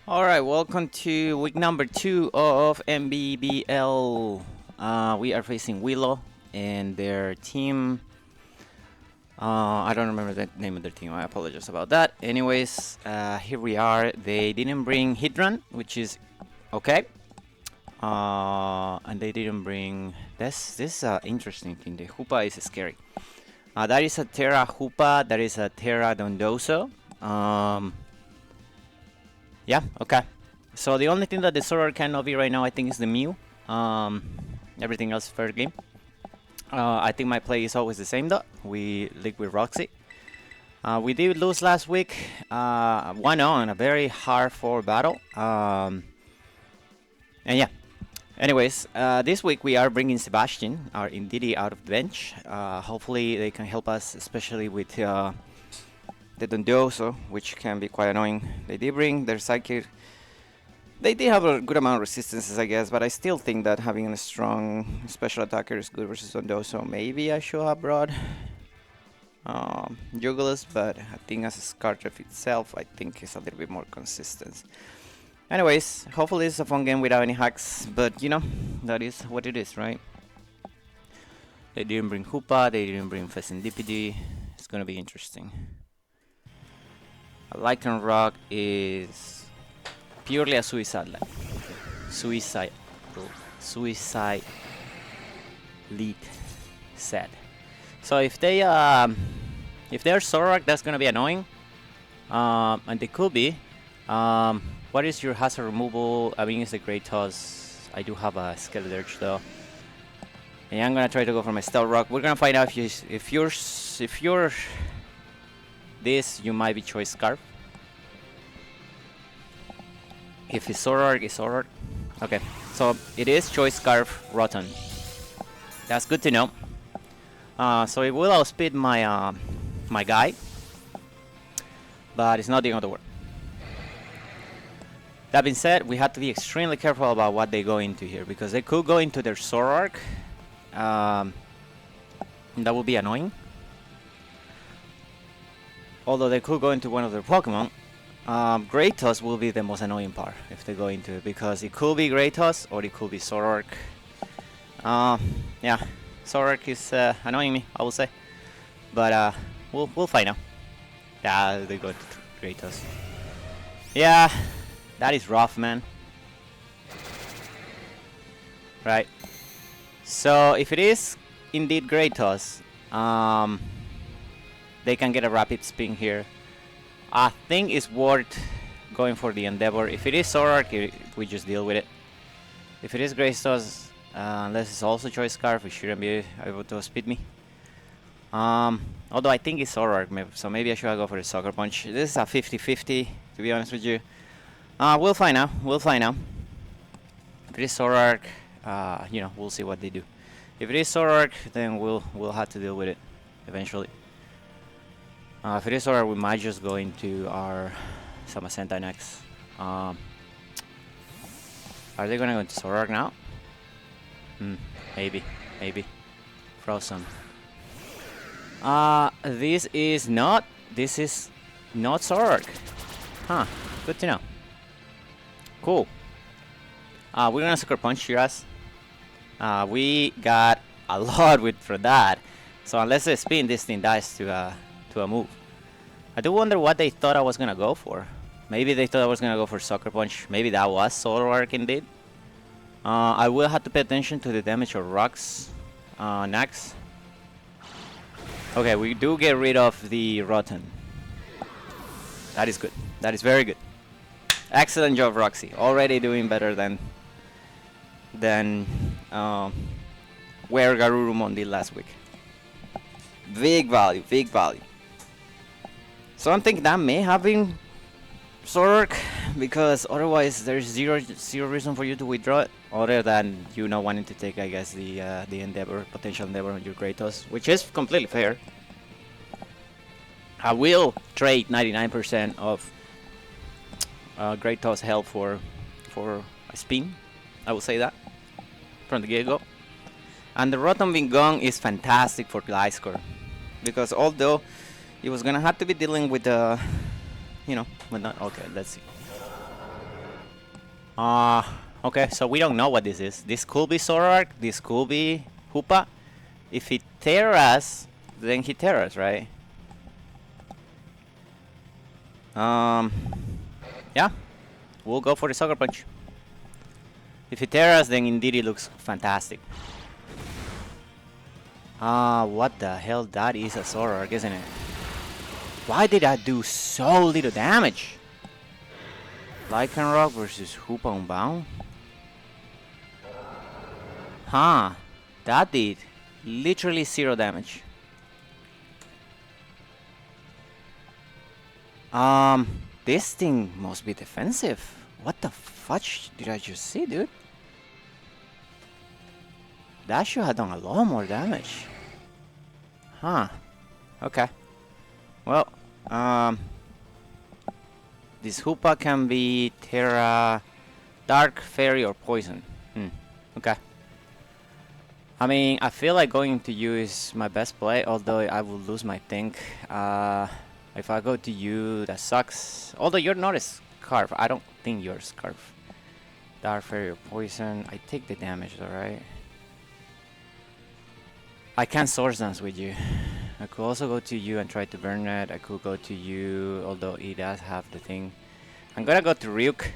Alright, welcome to week number 2 of NBBL. We are facing Willo and their team. I don't remember the name of their team, I apologize about that. Anyways, here we are. They didn't bring Hydran, which is okay. And they didn't bring this is an interesting thing. The Hoopa is scary. That is a Terra Hoopa, that is a Terra Dondoso. Yeah, okay. So the only thing that the Soror cannot be right now, I think, is the Mew. Everything else fair game. I think my play is always the same though. We league with Roxy. We did lose last week. 1-0 in a very hard 4 battle. And yeah. Anyways, this week we are bringing Sebastian, our INDEEDEE, out of the bench. Hopefully they can help us, especially with the Dondoso, which can be quite annoying. They did bring their sidekick. They did have a good amount of resistances, I guess, but I still think that having a strong special attacker is good versus Dondoso. Maybe I should have brought Jugulas, but I think as a Scartref itself, I think it's a little bit more consistent. Anyways, hopefully it's a fun game without any hacks, but you know, that is what it is, right? They didn't bring Hoopa, they didn't bring NBBL. It's gonna be interesting. A Lycan Rock is purely a suicide land. Suicide lead set. So if they're Zorak, that's gonna be annoying. And they could be. What is your hazard removal? I mean, it's a great toss. I do have a Skeledirge though. And I'm gonna try to go for my Stealth Rock. We're gonna find out if you're this, you might be Choice Scarf. If it's Zorak, it's Zorak. Okay, so it is Choice Scarf Rotten. That's good to know. So it will outspeed my my guy, but it's not the end of the world. That being said, we have to be extremely careful about what they go into here, because they could go into their Zorak. That would be annoying. Although they could go into one of their Pokemon. Greytoss will be the most annoying part if they go into it, because it could be Greytoss or it could be Zorak. Yeah, Zorak is annoying me, I will say. But we'll find out. Yeah, they go to Greytoss. Yeah, that is rough, man. Right. So if it is indeed Greytoss, they can get a rapid spin here. I think it's worth going for the Endeavor. If it is Zorak, we just deal with it. If it is Greytoss, unless it's also Choice Scarf, it shouldn't be able to speed me. Although I think it's Zorak, so maybe I should go for the Sucker Punch. This is a 50-50, to be honest with you. We'll find out. We'll find out. If it is Zorak, you know, we'll see what they do. If it is Zorak, then we'll have to deal with it eventually. If it is Zorak, we might just go into our Samacenta next. Are they gonna go into Zorak now? Maybe. Frozen. This is not Zorak. Huh, good to know. Cool. We're gonna Sucker Punch your ass. We got a lot for that. So unless they spin, this thing dies to a move. I do wonder what they thought I was gonna go for. Maybe they thought I was gonna go for Sucker Punch. Maybe that was Zorak indeed. I will have to pay attention to the damage of rocks next. Okay, we do get rid of the Rotten. That is good. That is very good. Excellent job, Roxy. Already doing better than where Garurumon did last week. Big value, big value. So I'm thinking that may have been Zorak, because otherwise there's zero reason for you to withdraw it, other than you not wanting to take, I guess, the Endeavor, potential Endeavor on your Greytoss, which is completely fair. I will trade 99% of Greytoss health for a spin. I will say that from the get-go. And the Rotom being gone is fantastic for Gliscor, because although it was gonna have to be dealing with the, you know, but not okay. Let's see. Okay, so we don't know what this is. This could be Zoroark, this could be Hoopa. If he tears, then he tears, right? Yeah, we'll go for the Sucker Punch. If he tears, then INDEEDEE looks fantastic. What the hell? That is a Zoroark, isn't it? Why did I do so little damage? Lycanroc versus Hoopa Unbound? Huh, that did literally 0 damage. This thing must be defensive. What the fudge did I just see, dude? That should have done a lot more damage. Huh. Okay. Well, this Hoopa can be Terra, Dark, Fairy, or Poison. Okay. I mean, I feel like going to you is my best play, although I will lose my thing. If I go to you, that sucks. Although you're not a Scarf. I don't think you're a Scarf. Dark, Fairy, or Poison. I take the damage, alright? I can't Source Dance with you. I could also go to you and try to burn it. I could go to you, although he does have the thing. I'm gonna go to Ryuk.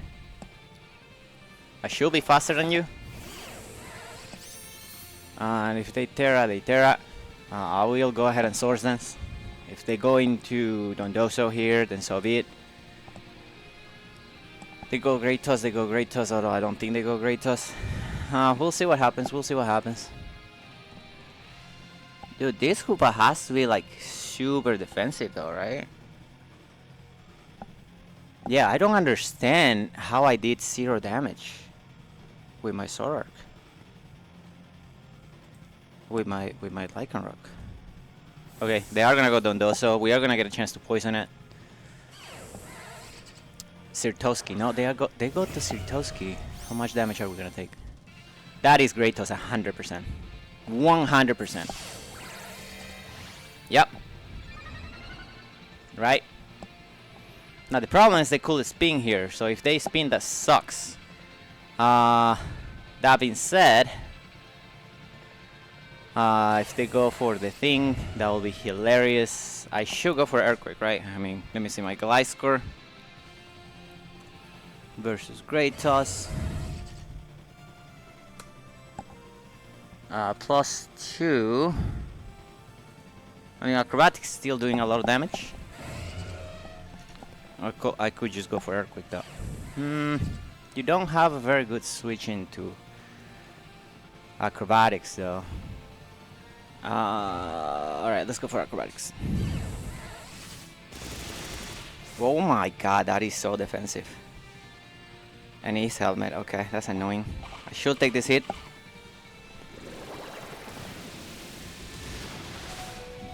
I should be faster than you. And if they Terra, they Terra. I will go ahead and Source Dance. If they go into Dondozo here, then so be it. They go Great Toss, they go Great Toss, although I don't think they go Great Toss. We'll see what happens, we'll see what happens. Dude, this Hoopa has to be like super defensive though, right? Yeah, I don't understand how I did 0 damage with my Zoroark. With my Lycanroc. Okay, they are gonna go Dondozo. We are gonna get a chance to poison it. Sirtoski. No, they go to Sirtoski. How much damage are we gonna take? That is Great Toss 100%. 100%. Yep. Right? Now the problem is they could spin here, so if they spin, that sucks. That being said, if they go for the thing, that will be hilarious. I should go for Earthquake, right? I mean, let me see my Gliscor versus Great Toss. +2. I mean, Acrobatics still doing a lot of damage. I could just go for Earthquake though. You don't have a very good switch into Acrobatics though. Alright, let's go for Acrobatics. Oh my god, that is so defensive. And his helmet, okay, that's annoying. I should take this hit.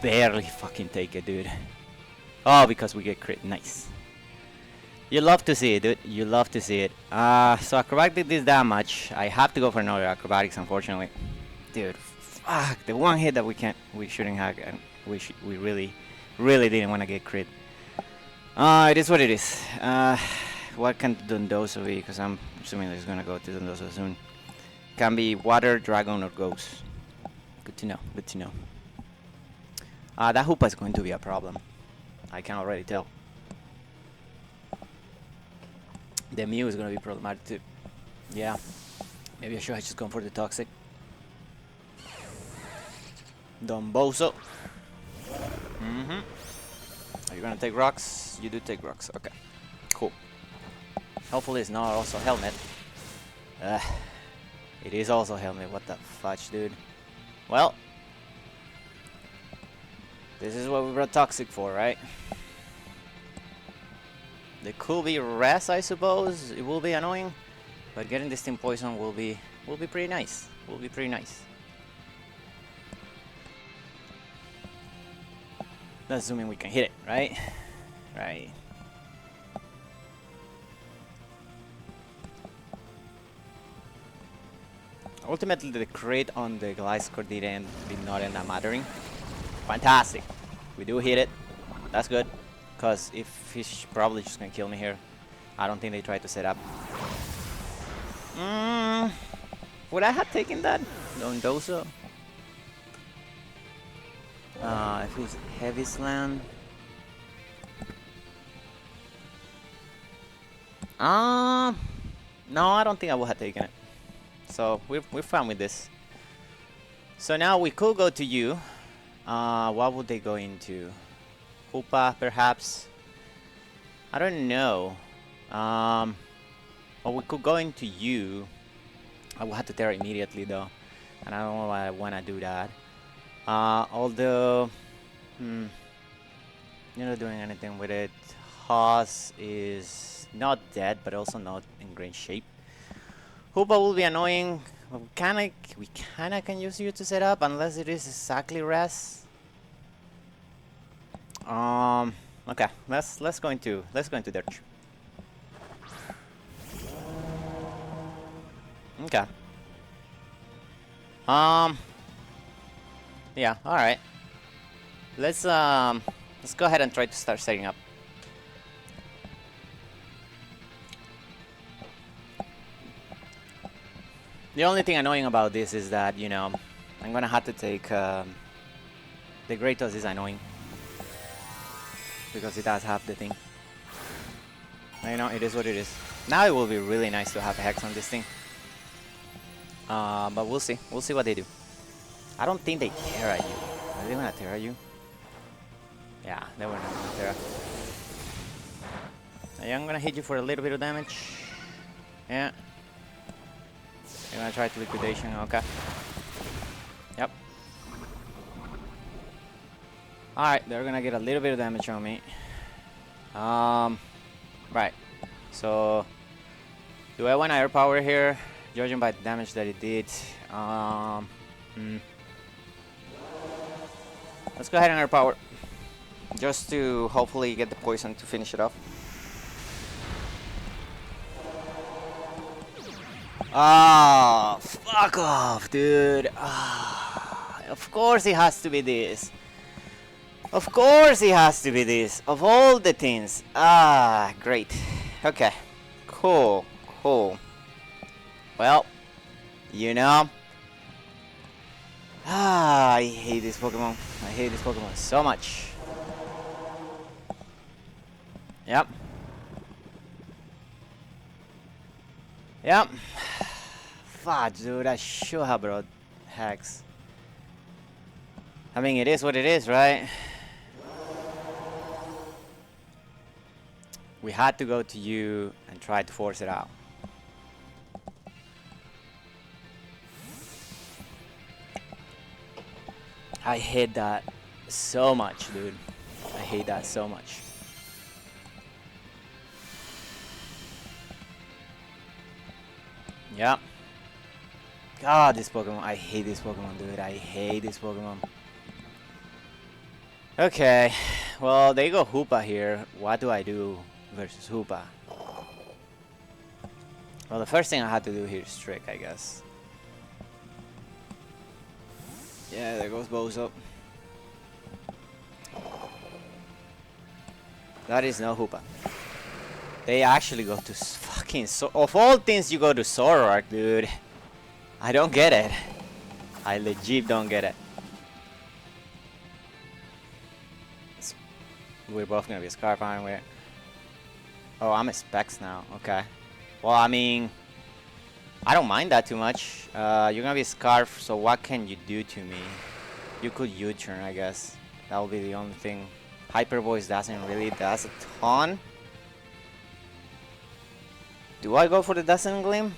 Barely fucking take it, dude. Oh, because we get crit, nice. You love to see it, dude. You love to see it. So Acrobatic did this damage. I have to go for another Acrobatics, unfortunately. Dude, fuck. The one hit that we shouldn't have, and we really didn't want to get crit. It is what it is. What can Dondozo be? Because I'm assuming it's gonna go to Dondozo soon. Can be Water, Dragon, or Ghost. Good to know. Good to know. That Hoopa is going to be a problem. I can already tell. The Mew is going to be problematic too. Yeah. Maybe I should have just gone for the Toxic. Donbozo. Are you going to take rocks? You do take rocks. Okay. Cool. Hopefully it's not also Helmet. It is also Helmet. What the fudge, dude? Well. This is what we brought Toxic for, right? There could be Res, I suppose. It will be annoying, but getting this thing poison will be pretty nice. Will be pretty nice. That's assuming we can hit it, right? Right. Ultimately, the crit on the Gliscor did not end up mattering. Fantastic. We do hit it. That's good. Because if he's probably just gonna kill me here. I don't think they tried to set up. Mm, would I have taken that? Don't do so. If it's heavy slam. No, I don't think I would have taken it. So we're fine with this. So now we could go to you. What would they go into? Hoopa, perhaps? I don't know. Or we could go into you. I will have to tear immediately though. And I don't know why I want to do that. Although... you're not doing anything with it. Haas is not dead, but also not in great shape. Hoopa will be annoying. We kinda can use you to set up unless it is exactly res. Okay, let's go into Dirge. Okay. Yeah, alright. Let's go ahead and try to start setting up. The only thing annoying about this is that, you know, I'm gonna have to take the Kratos is annoying because it does have the thing. You know, it is what it is. Now it will be really nice to have Hex on this thing. But we'll see. We'll see what they do. I don't think they tear at you. Are they gonna tear at you? Yeah, they were not gonna tear. I'm gonna hit you for a little bit of damage. Yeah. You're gonna try to liquidation, okay. Yep. Alright, they're gonna get a little bit of damage on me. Right. So, do I want air power here? Judging by the damage that it did. Let's go ahead and air power. Just to hopefully get the poison to finish it off. Ah, fuck off, dude. Of course it has to be this. Of course it has to be this. Of all the things. Great. Okay. Cool. Well, you know. I hate this Pokemon. I hate this Pokemon so much. Yep. Fuck, dude, I should have brought Hex. I mean, it is what it is, right? We had to go to you and try to force it out. I hate that so much, dude. I hate that so much. Yeah. God, this Pokemon. I hate this Pokemon, dude. I hate this Pokemon. Okay. Well, they go Hoopa here. What do I do versus Hoopa? Well, the first thing I had to do here is Trick, I guess. Yeah, there goes Bozo. That is no Hoopa. They actually go to fucking... of all things, you go to Zoroark, dude. I don't get it. I legit don't get it. We're both gonna be a Scarf, aren't we? Oh, I'm a Specs now. Okay. Well, I mean... I don't mind that too much. You're gonna be a Scarf, so what can you do to me? You could U-turn, I guess. That will be the only thing. Hyper Voice doesn't really does a ton. Do I go for the Dazzling Gleam?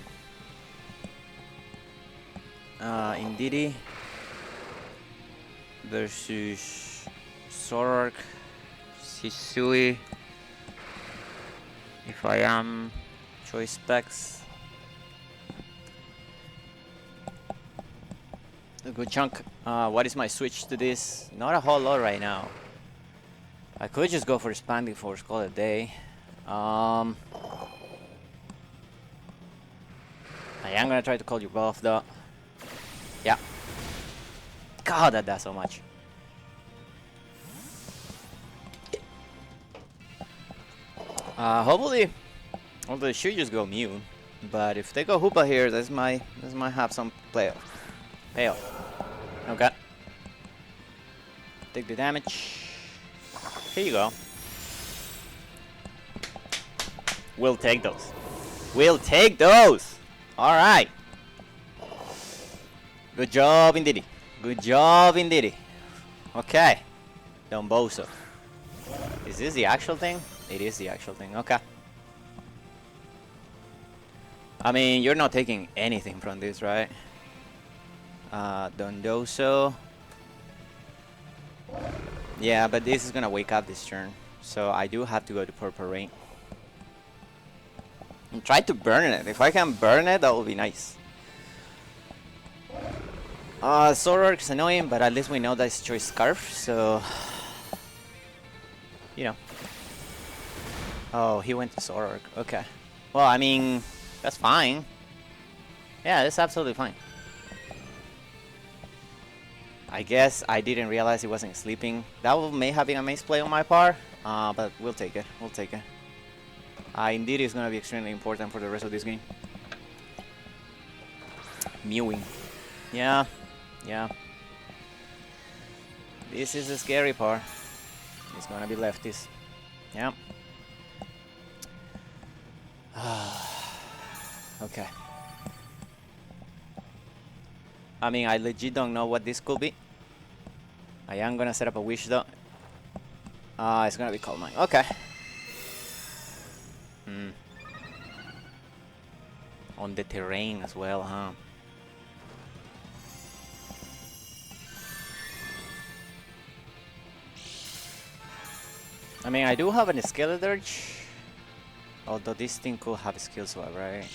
INDEEDEE versus Zoroark, Shisui. If I am choice specs, a good chunk. What is my switch to this? Not a whole lot right now. I could just go for Expanding Force, call it a day. I am gonna try to call you both though. Yeah. God, that does so much. Hopefully, although it should just go Mew. But if they go Hoopa here, this might have some payoff. Okay. Take the damage. Here you go. We'll take those. We'll take those! Alright. Good job, INDEEDEE. Good job, INDEEDEE. Okay. Don Bozo. Is this the actual thing? It is the actual thing. Okay. I mean, you're not taking anything from this, right? Dondoso. Yeah, but this is gonna wake up this turn. So I do have to go to Purple Rain. And try to burn it. If I can burn it, that would be nice. Zoroark is annoying, but at least we know that it's Choice Scarf, so... You know. Oh, he went to Zoroark. Okay. Well, I mean, that's fine. Yeah, that's absolutely fine. I guess I didn't realize he wasn't sleeping. That may have been a misplay on my part, but we'll take it. We'll take it. INDEEDEE is going to be extremely important for the rest of this game. Mewing. Yeah. Yeah. This is the scary part. It's going to be lefties. Yeah. Okay. I mean, I legit don't know what this could be. I am going to set up a wish though. It's going to be Calm Mind. Okay. On the terrain as well, huh? I mean, I do have an Skeledirge, although this thing could have a skill swap, right?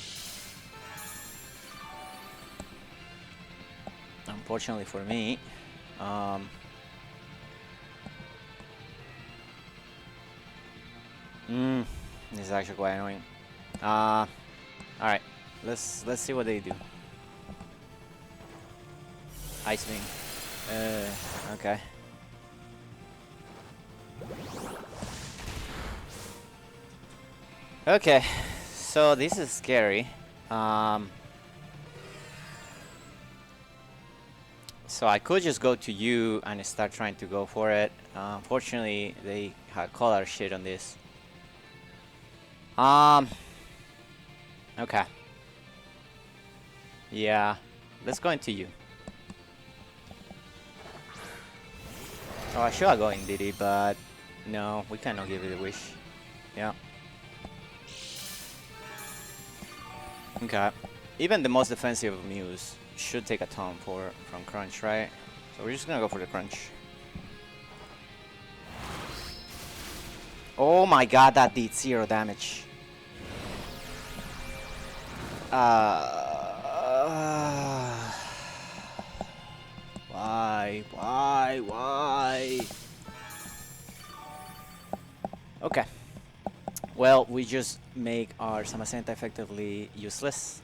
Unfortunately for me, this is actually quite annoying. All right, let's see what they do. Ice Wing. Okay. Okay, so this is scary. So I could just go to you and start trying to go for it. Unfortunately, they had color shit on this. Okay. Yeah, let's go into you. Oh, I should go INDEEDEE, but no, we cannot give it a wish. Yeah. Okay. Even the most defensive of Mews should take a taunt from Crunch, right? So we're just gonna go for the Crunch. Oh my god, that did 0 damage. Why? Okay. Well, we just make our Samacenta effectively useless.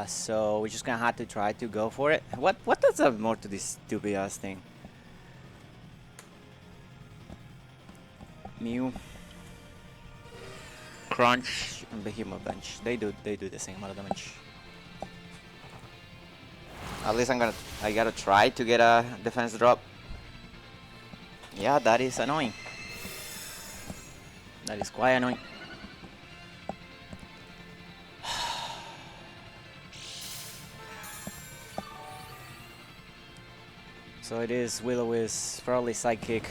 So we're just gonna have to try to go for it. What does have more to this stupid ass thing? Mew, Crunch, and Behemoth Bench. They do the same amount of damage. At least I gotta try to get a defense drop. Yeah, that is annoying. That is quite annoying. So it is Willo is probably Sidekick,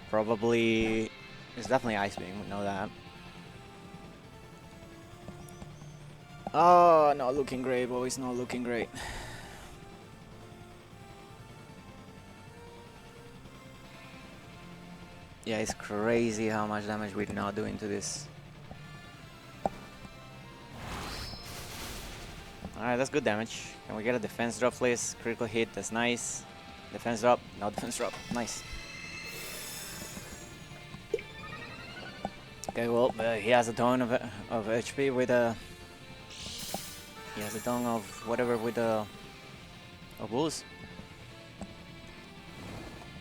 probably it's definitely Ice Beam, we know that. Oh, not looking great, boys, not looking great. Yeah, it's crazy how much damage we're now doing to this. Alright, that's good damage. Can we get a defense drop, please? Critical hit, that's nice. Defense drop, no defense drop, nice. Okay, well, he has a ton of HP with a... He has a ton of whatever with a boost.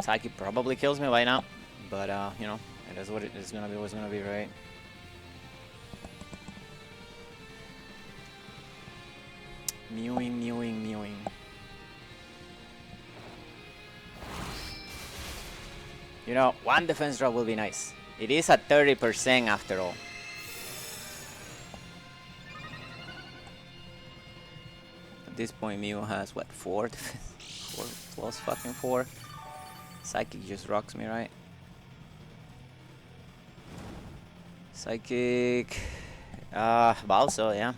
Psyche probably kills me by now, but you know, it is what it is gonna be. What's gonna be, right? Mewing, mewing, mewing. You know, one defense drop will be nice. It is at 30% after all. At this point, Mew has what, 4 defense? 4 plus fucking 4. Psychic just rocks me, right? Psychic. Balso, yeah.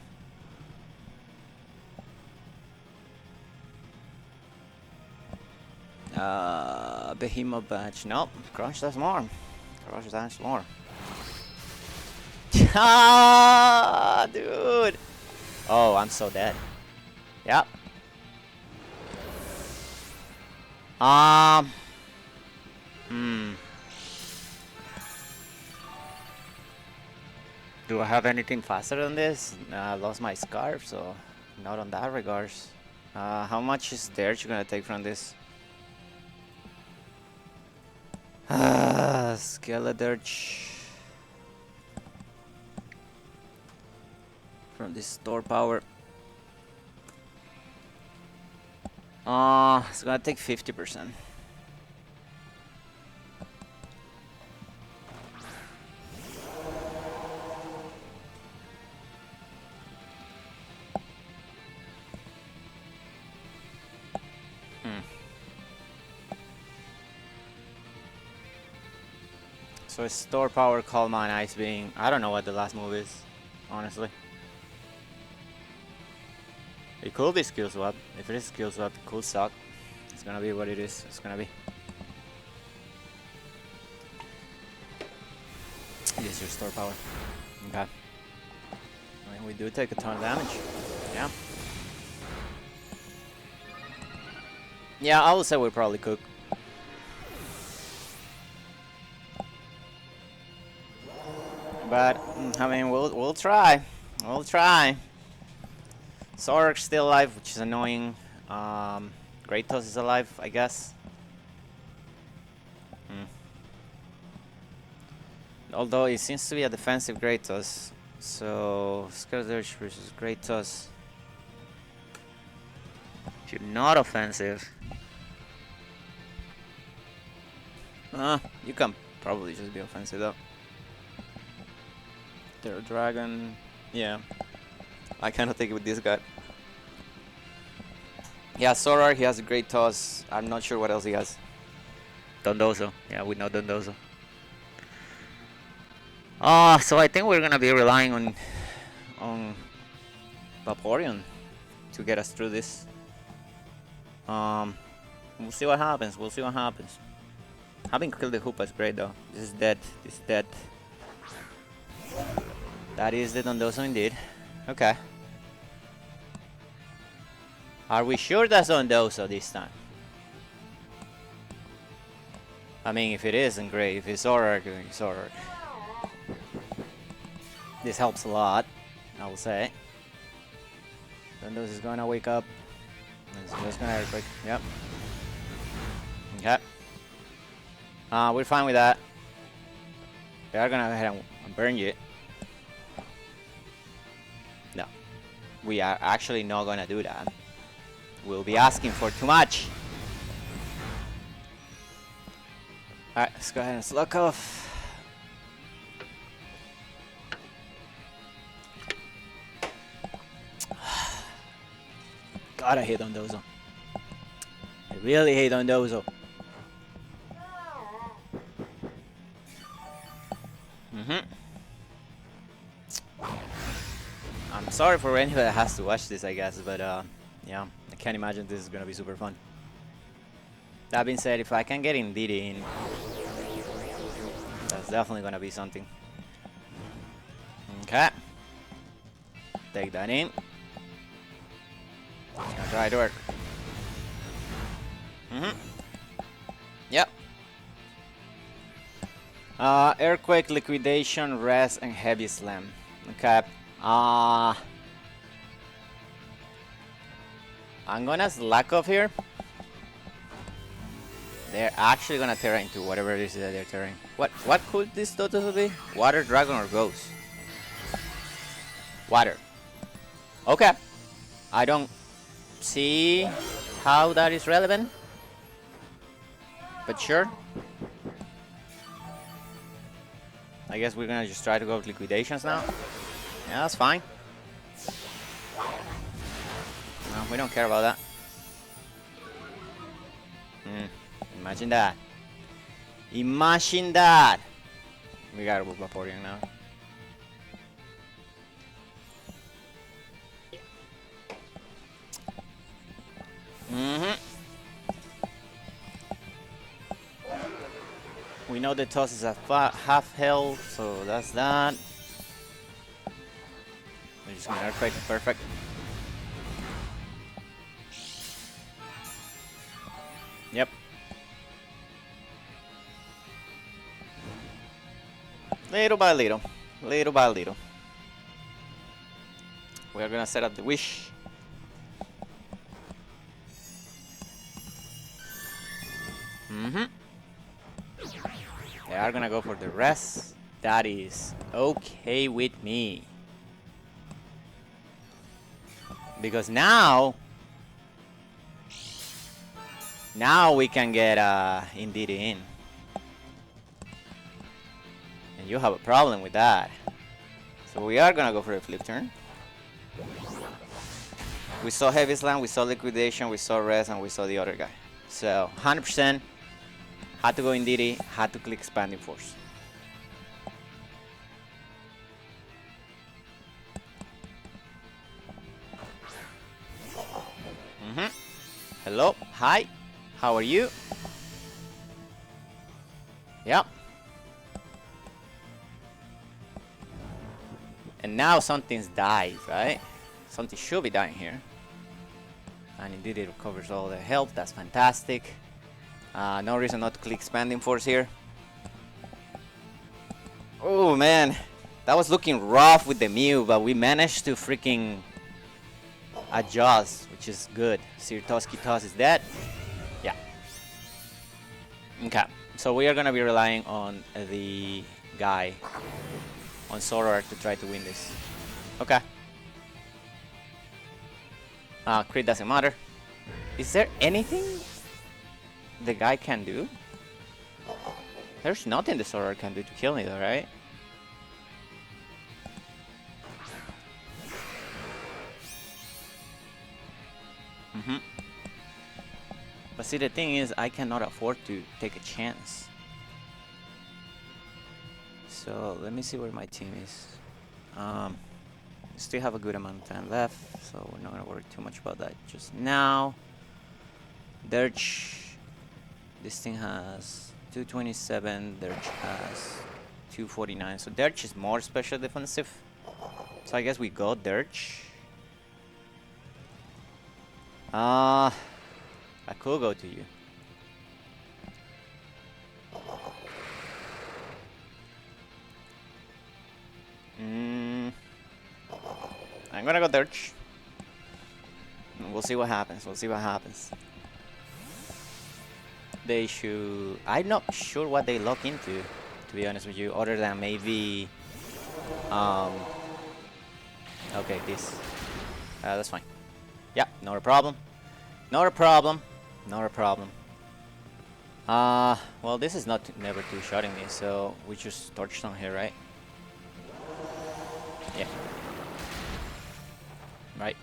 Behemoth badge. Nope. Crush does more. Crush does more. Ah, dude. Oh, I'm so dead. Yep. Do I have anything faster than this? I lost my scarf, so not on that regards. How much is Dirge gonna take from this? Skeledirge. From this store power. It's gonna take 50%. So it's store power, Calm and Ice Beam. I don't know what the last move is, honestly. It could be skill swap. If it is skill swap, it could suck. It's gonna be what it is. It's gonna be. This is your store power. Okay. I mean, we do take a ton of damage. Yeah. Yeah, I would say we probably cook. But I mean, we'll try. We'll try. Zork's still alive, which is annoying. Kratos is alive, I guess. Although it seems to be a defensive Kratos, so Skeledirge versus Kratos. If you're not offensive, you can probably just be offensive though. Their dragon, yeah. I cannot take it with this guy. Yeah, Sorar, he has a great toss. I'm not sure what else he has. Dondozo. Yeah, we know Dondozo. So I think we're gonna be relying on Vaporeon to get us through this. We'll see what happens. We'll see what happens. Having killed the Hoopa is great though. This is dead. This is dead. That is the Dondozo indeed. Okay. Are we sure that's Dondozo this time? I mean, if it isn't great. If it's Zorark, it's Zorark. This helps a lot, I will say. Dondozo is gonna wake up. It's just gonna earthquake. Yep. Okay. We're fine with that. We are gonna go ahead and burn you. No. We are actually not gonna do that. We'll be asking for too much. Alright, let's go ahead and slug off. God, I hate Dondozo. I really hate Dondozo. I'm sorry for anybody that has to watch this, I guess, but yeah, I can't imagine this is gonna be super fun. That being said, if I can get INDEEDEE in, that's definitely gonna be something. Okay. Take that in. It's gonna try to work. Yep. Earthquake, Liquidation, Rest, and Heavy Slam. Okay. I'm gonna slack off here. They're actually gonna tear into whatever it is that they're tearing. What could this total be? Water, Dragon, or Ghost? Water. Okay. I don't see how that is relevant. But sure. I guess we're gonna just try to go with liquidations now. Yeah, that's fine. No, we don't care about that. Imagine that. Imagine that. We gotta move Vaporeon now. We know the toss is at half health, so that's that. We're just gonna earthquake, perfect. Yep. Little by little, little by little. We are gonna set up the wish. They are gonna go for the rest. That is okay with me. Because now we can get INDEEDEE in. And you have a problem with that. So we are gonna go for a flip turn. We saw Heavy Slam, we saw Liquidation, we saw Rest, and we saw the other guy. So 100% had to go INDEEDEE, had to click Expanding Force. Hello, hi, how are you? Yep. And now something's died, right? Something should be dying here. And indeed it recovers all the health, that's fantastic. No reason not to click Expanding Force here. Oh man, that was looking rough with the Mew, but we managed to freaking adjust, which is good. Sirtoski Toss is dead. Yeah. Okay, so we are gonna be relying on the guy, on Zoroark, to try to win this. Okay. Crit doesn't matter. Is there anything the guy can do? There's nothing the Zoroark can do to kill me though, right? But see, the thing is, I cannot afford to take a chance. So let me see where my team is. Still have a good amount of time left, so we're not gonna worry too much about that just now. Dirge, this thing has 227, Dirge has 249, so Dirge is more special defensive. So I guess we go Dirge. I could go to you. I'm gonna go Dirge. We'll see what happens. We'll see what happens. They should. I'm not sure what they lock into, to be honest with you, other than maybe. Okay, this. That's fine. Yeah, not a problem. Not a problem. Not a problem. Well, this is not never two-shotting me, so we just torch on here, right? Yeah. Right.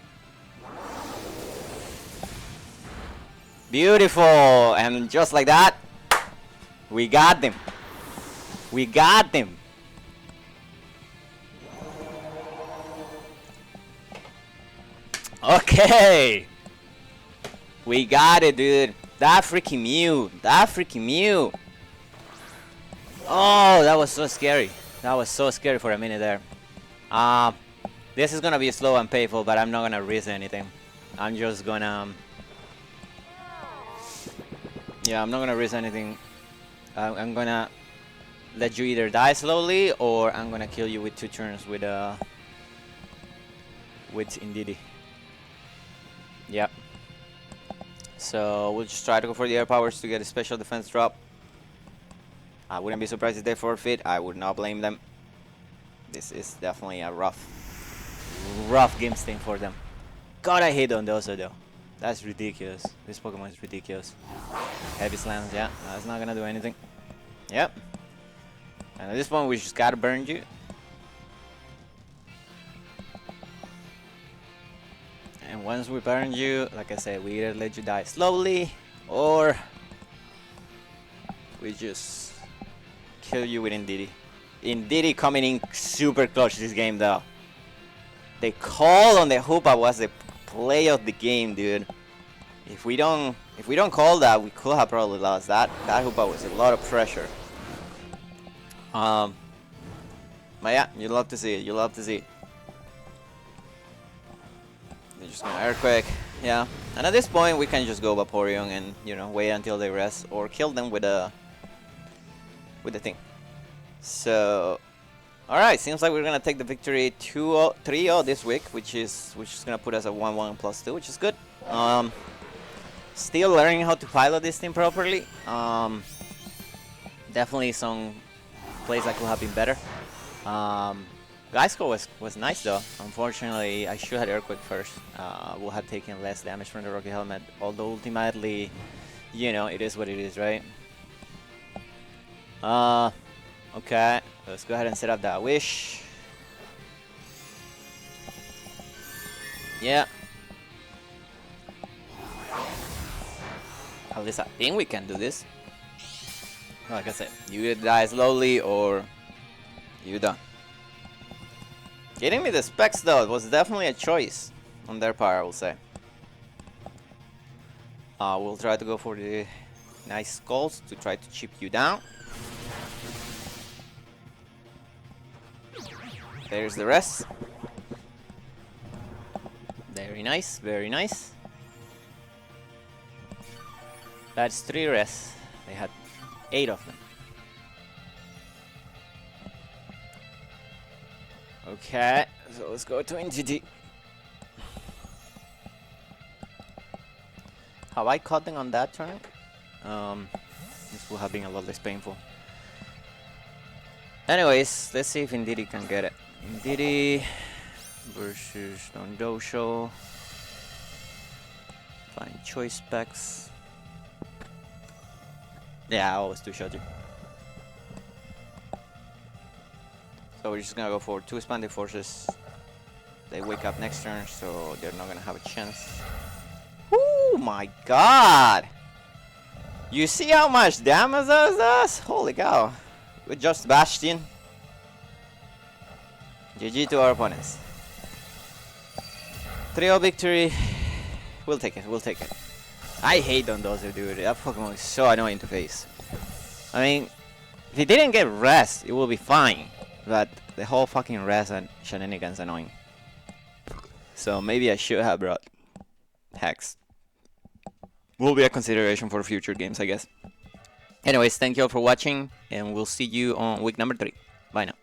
Beautiful! And just like that, we got them. We got them. Okay. We got it, dude. That freaking Mew. That freaking Mew. Oh, that was so scary. That was so scary for a minute there. This is gonna be slow and painful, but I'm not gonna risk anything. I'm just gonna... yeah, I'm not gonna risk anything. I'm gonna let you either die slowly, or I'm gonna kill you with 2 turns with INDEEDEE. Yep. So we'll just try to go for the air powers to get a special defense drop. I wouldn't be surprised if they forfeit. I would not blame them. This is definitely a rough game stain for them. God, I hate on those though. That's ridiculous. This Pokemon is ridiculous. Heavy slams, yeah. That's not gonna do anything. Yep. And at this point, we just gotta burn you. And once we burn you, like I said, we either let you die slowly or we just kill you with INDEEDEE. INDEEDEE coming in super clutch this game though. The call on the Hoopa was the play of the game, dude. If we don't call that, we could have probably lost. That Hoopa was a lot of pressure. But yeah, you love to see it. You love to see it. They're just gonna Earthquake, yeah. And at this point, we can just go Vaporeon and, you know, wait until they rest or kill them with the thing. So, all right, seems like we're gonna take the victory 3-0 this week, which is gonna put us at 1-1 +2, which is good. Still learning how to pilot this team properly. Definitely some plays that could have been better. Guy score was nice though. Unfortunately, I should have Earthquake first. Would have taken less damage from the Rocky Helmet. Although ultimately, you know, it is what it is, right? Okay, let's go ahead and set up that wish. Yeah. At least I think we can do this. Like I said, you either die slowly or you done. Getting me the specs though was definitely a choice on their part, I will say. We'll try to go for the nice skulls to try to chip you down. There's the rest. Very nice, very nice. That's 3 rests. They had 8 of them. Okay, so let's go to INDEEDEE. Have I caught them on that turn? This would have been a lot less painful. Anyways, let's see if INDEEDEE can get it. INDEEDEE versus Dondosho. Find choice specs. Yeah, I always two-shot you. So we're just gonna go for 2 expanded forces. They wake up next turn, so they're not gonna have a chance. Oh my god! You see how much damage that does? Holy cow. With just Bastion. GG to our opponents. 3-0 victory. We'll take it, we'll take it. I hate Dondozo, dude. That Pokemon is so annoying to face. I mean, if he didn't get rest, it will be fine. But the whole fucking rest and shenanigans annoying. So maybe I should have brought Hex. Will be a consideration for future games, I guess. Anyways, thank you all for watching, and we'll see you on week number 3. Bye now.